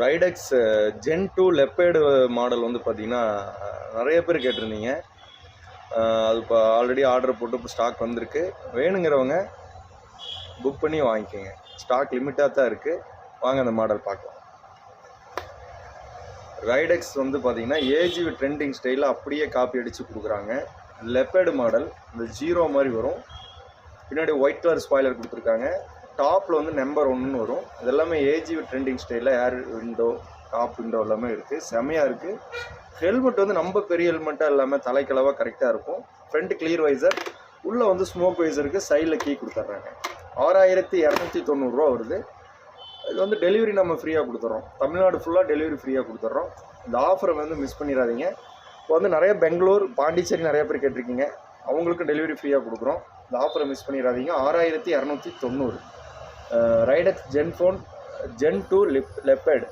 ரைடெக்ஸ் gen 2 லெப்பேடு model வந்து பார்த்திங்கன்னா நிறைய பேர் கேட்டிருந்தீங்க. அது இப்போ ஆல்ரெடி ஆர்டர் போட்டு இப்போ ஸ்டாக் வந்திருக்கு. வேணுங்கிறவங்க புக் பண்ணி வாங்கிக்கோங்க. ஸ்டாக் லிமிட்டாக தான் இருக்குது. வாங்க அந்த மாடல் பார்க்கலாம். ரைடெக்ஸ் வந்து பார்த்திங்கன்னா ஏஜிவி ட்ரெண்டிங் ஸ்டைலில் அப்படியே காப்பி அடித்து கொடுக்குறாங்க. லெப்பேடு மாடல் இந்த ஜீரோ மாதிரி வரும். பின்னாடி ஒயிட் கலர் ஸ்பாய்லர் கொடுத்துருக்காங்க. டாப்பில் வந்து நம்பர் 1ன்னு வரும். இது எல்லாமே ஏஜிவி ட்ரெண்டிங் ஸ்டைலில் ஏர் விண்டோ, டாப் விண்டோ எல்லாமே இருக்குது. செமையாக இருக்குது. ஹெல்மெட் வந்து நம்ம பெரிய ஹெல்மெட்டாக இல்லாமல் தலைக்களவாக கரெக்டாக இருக்கும். ஃப்ரண்ட் கிளியர் வைசர், உள்ளே வந்து ஸ்மோக் வைசருக்கு சைடில் கீ கொடுத்துட்றாங்க. 6290 வருது. இது வந்து டெலிவரி நம்ம ஃப்ரீயாக கொடுத்துட்றோம். தமிழ்நாடு ஃபுல்லாக டெலிவரி ஃப்ரீயாக கொடுத்துட்றோம். இந்த ஆஃபரை வந்து மிஸ் பண்ணிடாதீங்க. இப்போ வந்து நிறைய பெங்களூர், பாண்டிச்சேரி நிறைய பேர் கேட்டிருக்கீங்க. அவங்களுக்கு டெலிவரி ஃப்ரீயாக கொடுக்குறோம். இந்த ஆஃபரை மிஸ் பண்ணிடாதீங்க. 6290 ரைடெக்ஸ் ஜென் 2 லெப்பேடு.